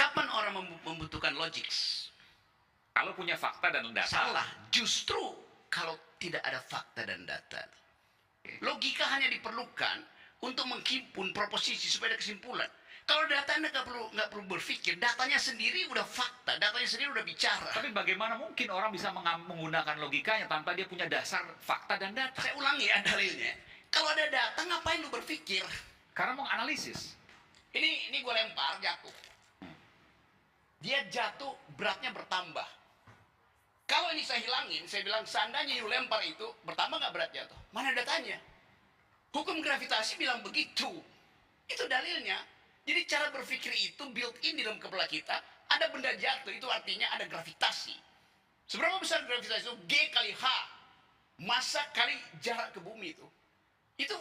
Kapan orang membutuhkan logik? Kalau punya fakta dan data. Salah. Justru kalau tidak ada fakta dan data. Logika hanya diperlukan untuk menghimpun proposisi supaya ada kesimpulan. Kalau data Anda nggak perlu berpikir, datanya sendiri udah fakta, datanya sendiri udah bicara. Tapi bagaimana mungkin orang bisa menggunakan logikanya tanpa dia punya dasar fakta dan data? Saya ulangi ya dalilnya. Kalau ada data, ngapain lu berpikir? Karena mau analisis. Ini gue lempar, jatuh. Dia jatuh, beratnya bertambah. Kalau ini saya hilangin, saya bilang seandainya you lempar itu, bertambah nggak berat jatuh? Mana datanya? Hukum gravitasi bilang begitu. Itu dalilnya. Jadi cara berpikir itu built-in di dalam kepala kita. Ada benda jatuh, itu artinya ada gravitasi. Seberapa besar gravitasi itu? G kali H. Massa kali jarak ke bumi itu. Itu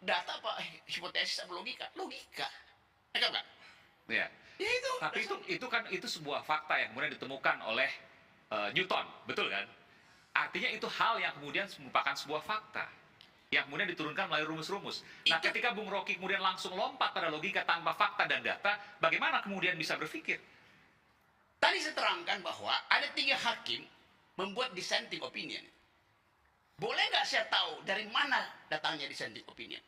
data apa? Hipotesis apa logika? Logika. Enggak? Ya. Ya itu. Tapi itu sebuah fakta yang kemudian ditemukan oleh Newton, betul kan? Artinya itu hal yang kemudian merupakan sebuah fakta yang kemudian diturunkan melalui rumus-rumus. Nah, ketika Bung Rocky kemudian langsung lompat pada logika tanpa fakta dan data, bagaimana kemudian bisa berpikir? Tadi saya terangkan bahwa ada 3 hakim membuat dissenting opinion. Boleh nggak saya tahu dari mana datangnya dissenting opinion?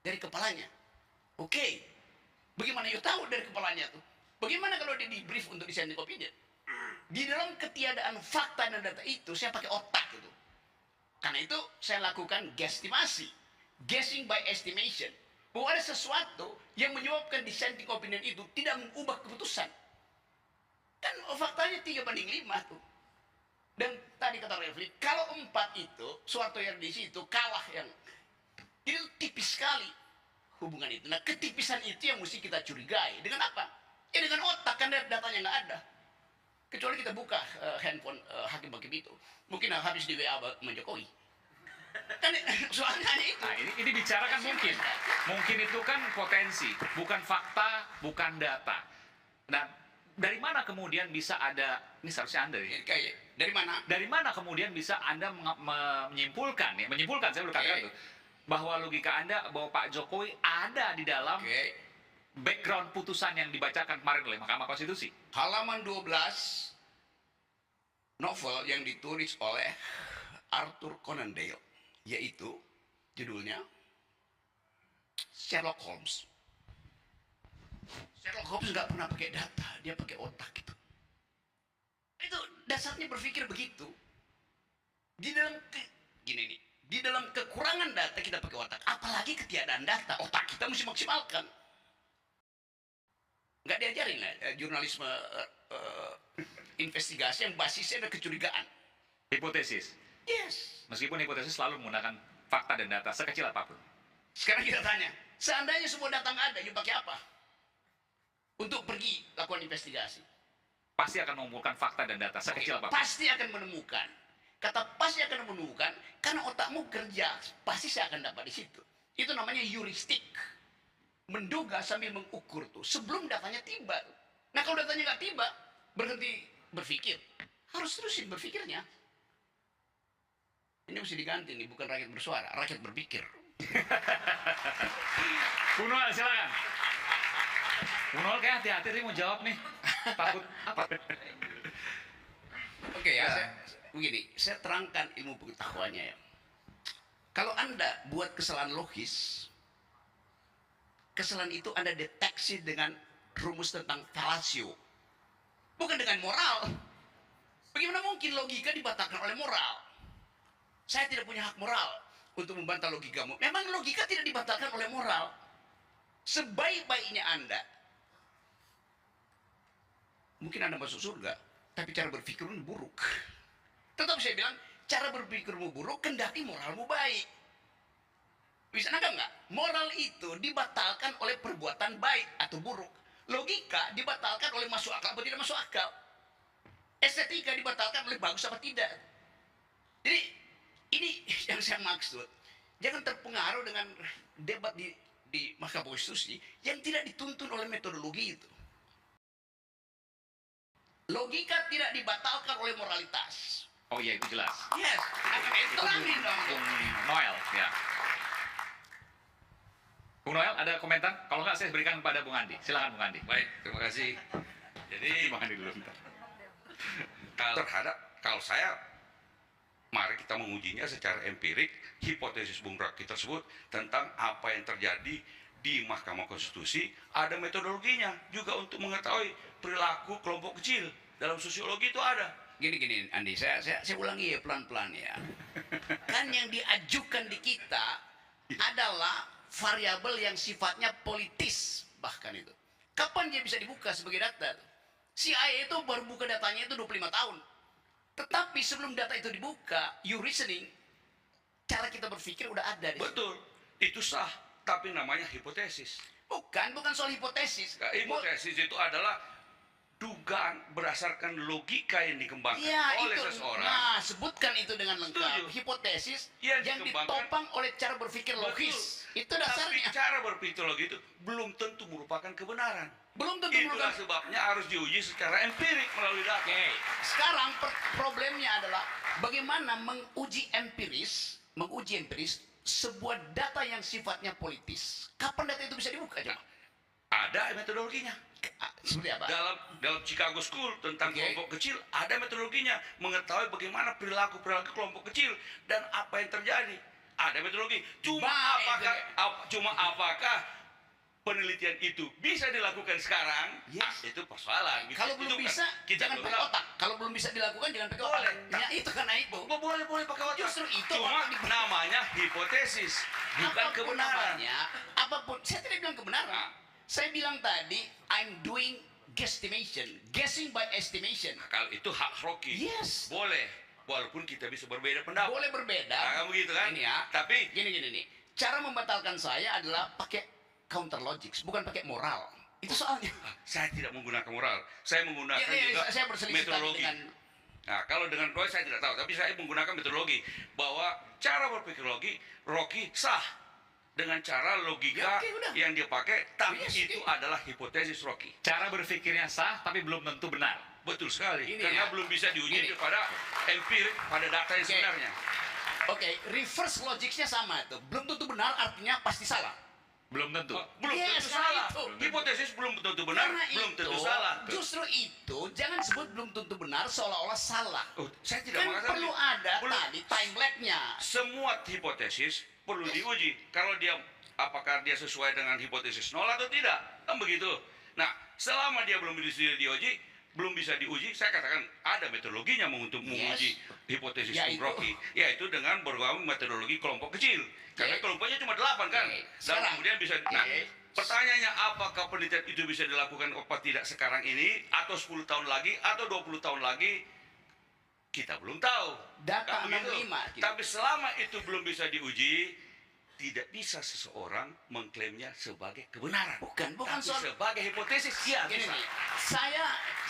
Dari kepalanya. Oke. Bagaimana you tahu dari kepalanya tuh? Bagaimana kalau dia di brief untuk dissenting opinion? Di dalam ketiadaan fakta dan data itu, saya pakai otak itu. Karena itu, saya lakukan guesstimasi. Guessing by estimation. Bahwa ada sesuatu yang menyebabkan dissenting opinion itu tidak mengubah keputusan. Dan faktanya 3:5 tuh. Dan tadi kata Refli, kalau 4 itu, suatu yang di situ kalah yang... Itu tipis sekali hubungan itu. Nah, ketipisan itu yang mesti kita curigai. Dengan apa? Ya dengan otak, kan datanya nggak ada. Kecuali kita buka handphone hakim-hakim itu. Mungkin habis di WA sama Jokowi. Kan soalnya itu. Nah, ini bicara kan mungkin. Mungkin itu kan potensi, bukan fakta, bukan data. Nah, dari mana kemudian bisa ada, ini seharusnya Anda ya? Dari mana? Dari mana kemudian bisa Anda menyimpulkan, ya? Menyimpulkan, saya berkata itu. Bahwa logika Anda, bahwa Pak Jokowi ada di dalam background putusan yang dibacakan kemarin oleh Mahkamah Konstitusi. Halaman 12 novel yang ditulis oleh Arthur Conan Doyle, yaitu judulnya Sherlock Holmes. Sherlock Holmes nggak pernah pakai data, dia pakai otak gitu. Itu dasarnya berpikir begitu. Di dalam di dalam kekurangan data kita pakai otak, apalagi ketiadaan data, otak kita mesti maksimalkan. Nggak diajarin lah jurnalisme investigasi yang basisnya ada kecurigaan. Hipotesis. Yes. Meskipun hipotesis selalu menggunakan fakta dan data sekecil apapun. Sekarang kita tanya, seandainya semua data nggak ada, you pakai apa? Untuk pergi lakukan investigasi. Pasti akan mengumpulkan fakta dan data sekecil apapun. Pasti akan menemukan. Kata pasti akan menemukan, karena otakmu kerja, pasti saya akan dapat di situ. Itu namanya heuristik. Menduga sambil mengukur tuh, sebelum datanya tiba. Nah kalau datanya nggak tiba, berhenti berpikir. Harus terusin berpikirnya. Ini mesti diganti nih, bukan rakyat bersuara, rakyat berpikir. Bung Noel, silakan. Bung Noel kayak hati-hati nih mau jawab nih. Takut apa? Oke ya, begini, saya terangkan ilmu pengetahuannya ya. Kalau Anda buat kesalahan logis, kesalahan itu Anda deteksi dengan rumus tentang falasio. Bukan dengan moral. Bagaimana mungkin logika dibatalkan oleh moral? Saya tidak punya hak moral untuk membantah logikamu. Memang logika tidak dibatalkan oleh moral. Sebaik-baiknya Anda, mungkin Anda masuk surga, tapi cara berpikirmu buruk. Tetap saya bilang, cara berpikirmu buruk, kendati moralmu baik. Bisa nangkap nggak? Moral itu dibatalkan oleh perbuatan baik atau buruk. Logika dibatalkan oleh masuk akal atau tidak masuk akal. Estetika dibatalkan oleh bagus apa tidak. Jadi, ini yang saya maksud. Jangan terpengaruh dengan debat di Mahkamah Konstitusi yang tidak dituntun oleh metodologi itu. Logika tidak dibatalkan oleh moralitas. Oh iya, itu jelas. Yes, akan itu terangin dong. Bung Noel, ya. Bung Noel ada komentar? Kalau nggak saya berikan kepada Bung Andi. Silakan Bung Andi. Baik, terima kasih. Jadi Bung Andi dulu bentar. kalau saya, mari kita mengujinya secara empirik hipotesis Bung Rocky tersebut tentang apa yang terjadi di Mahkamah Konstitusi. Ada metodologinya juga untuk mengetahui perilaku kelompok kecil dalam sosiologi itu ada. Gini Andi, saya ulangi ya pelan-pelan ya. Kan yang diajukan di kita adalah variabel yang sifatnya politis bahkan itu. Kapan dia bisa dibuka sebagai data? CIA itu baru buka datanya itu 25 tahun. Tetapi sebelum data itu dibuka, you reasoning, cara kita berpikir udah ada di situ. Betul, itu sah, tapi namanya hipotesis. Bukan soal hipotesis. Hipotesis itu adalah dugaan berdasarkan logika yang dikembangkan Ya, oleh itu. seseorang. Nah, sebutkan itu dengan lengkap. Setuju. Hipotesis Yang yang dikembangkan. ditopang oleh cara berpikir logis. Itu Tapi dasarnya. cara berpikir logis itu belum tentu merupakan kebenaran. Belum tentu Itulah merupakan. sebabnya harus diuji secara empirik melalui data. Oke, sekarang problemnya adalah bagaimana menguji empiris sebuah data yang sifatnya politis. Kapan data itu bisa dibuka coba? Ada metodologinya. Seperti apa? Dalam Chicago School tentang Oke. kelompok kecil ada metodologinya, mengetahui bagaimana perilaku kelompok kecil dan apa yang terjadi. Ada metodologi. Cuma apakah penelitian itu bisa dilakukan sekarang? Yes. Itu persoalan. Kalau belum Itu bisa, kita jangan belum pakai tahu. otak. Kalau belum bisa dilakukan, jangan pakai Boleh. otak. Ya, itu karena itu. Boleh pakai otak. Justru itu Cuma otak namanya hipotesis, bukan Apapun kebenaran. namanya, apapun. Saya tidak bilang kebenaran. Saya bilang tadi, I'm doing guesstimation. Guessing by estimation. Kalau itu hak Rocky. Yes. Boleh. Walaupun kita bisa berbeda pendapat. Boleh berbeda. Nah, begitu kan? Ini ya. Tapi Gini nih. Cara membatalkan saya adalah pakai counter logic, bukan pakai moral. Itu soalnya. saya tidak menggunakan moral. Saya menggunakan Ya, juga saya berselisih tadi metodologi. dengan Nah, kalau dengan Roy saya tidak tahu, tapi saya menggunakan metodologi bahwa cara berpikir Rocky sah dengan cara logika Ya, oke, udah. yang dia pakai, tapi Yes, itu oke. adalah hipotesis Rocky. Cara berpikirnya sah, tapi belum tentu benar. Betul sekali, Ini karena ya. belum bisa diuji Gini. pada empirik, pada data yang Oke. sebenarnya. Oke, reverse logic-nya sama itu. Belum tentu benar artinya pasti salah. Belum tentu. Belum Yes, tentu karena salah. itu. Hipotesis belum tentu benar, Karena belum itu, tentu salah. justru itu jangan sebut belum tentu benar seolah-olah salah. Oh, saya tidak Kan mengatakan perlu itu. ada Belum. tadi time lag-nya. Semua hipotesis perlu diuji. Kalau dia apakah dia sesuai dengan hipotesis nol atau tidak, kan begitu. Nah, selama dia belum bisa diuji, saya katakan ada metodologinya untuk menguji hipotesis Yaitu. Bung Rocky, yaitu dengan bergabung metodologi kelompok kecil. Karena Oke. kelompoknya cuma 8 kan. Oke. Dan Sekarang. kemudian bisa. Nah, pertanyaannya apakah penelitian itu bisa dilakukan apa tidak sekarang ini atau 10 tahun lagi atau 20 tahun lagi? Kita belum tahu. Data Kan begitu. 65, gitu. Tapi selama itu belum bisa diuji, tidak bisa seseorang mengklaimnya sebagai kebenaran. Bukan Tapi soal sebagai hipotesis, ya gini bisa. nih.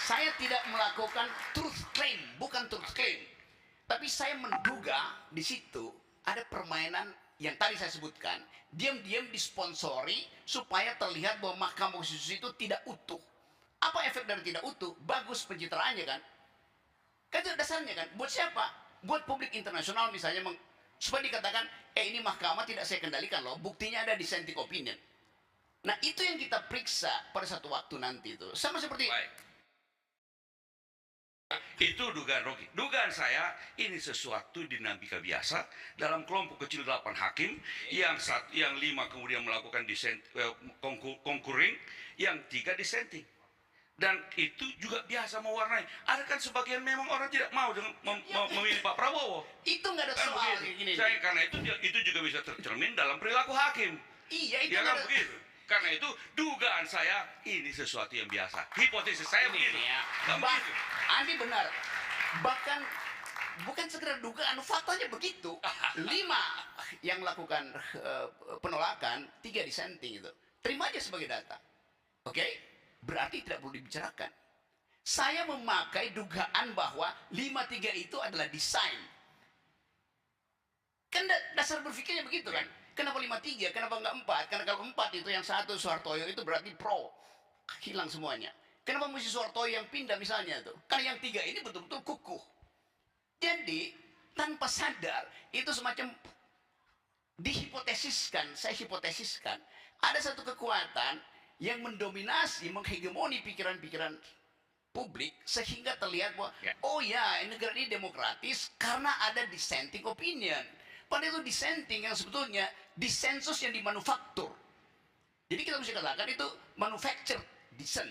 Saya tidak melakukan truth claim, bukan truth claim. Tapi saya menduga di situ ada permainan yang tadi saya sebutkan, diam-diam disponsori supaya terlihat bahwa Mahkamah Konstitusi itu tidak utuh. Apa efek dari tidak utuh? Bagus pencitraannya kan? Kan itu dasarnya kan? Buat siapa? Buat publik internasional misalnya supaya dikatakan, ini mahkamah tidak saya kendalikan loh, buktinya ada dissenting opinion. Nah itu yang kita periksa pada satu waktu nanti itu. Sama seperti Baik. Itu dugaan Rocky. Dugaan saya ini sesuatu dinamika biasa dalam kelompok kecil 8 hakim yang 5 kemudian melakukan concurring, yang 3 dissenting. Dan itu juga biasa mewarnai. Ada kan sebagian memang orang tidak mau dengan memilih Pak Prabowo. itu nggak ada Kan soal begitu. gini. Karena itu juga bisa tercermin dalam perilaku hakim. Iya itu Ya nggak kan ada. begitu. Karena itu dugaan saya ini sesuatu yang biasa. Hipotesis saya begitu. Ya. Kan begitu. Andi benar. Bahkan bukan sekedar dugaan, faktanya begitu. 5 yang melakukan penolakan, 3 dissenting itu. Terima aja sebagai data. Oke? Berarti tidak perlu dibicarakan. Saya memakai dugaan bahwa 5-3 itu adalah desain. Kan dasar berpikirnya begitu kan? Kenapa 5-3? Kenapa enggak 4? Karena kalau 4 itu yang satu Soehartoyo itu berarti pro. Hilang semuanya. Kenapa mesti Soehartoyo yang pindah misalnya tuh? Karena yang 3 ini betul-betul kukuh. Jadi tanpa sadar itu semacam saya hipotesiskan, ada satu kekuatan yang mendominasi, menghegemoni pikiran-pikiran publik sehingga terlihat bahwa Ya. oh ya negara ini demokratis karena ada dissenting opinion. Padahal itu dissenting yang sebetulnya dissensus yang dimanufaktur. Jadi kita mesti katakan itu manufactured dissent.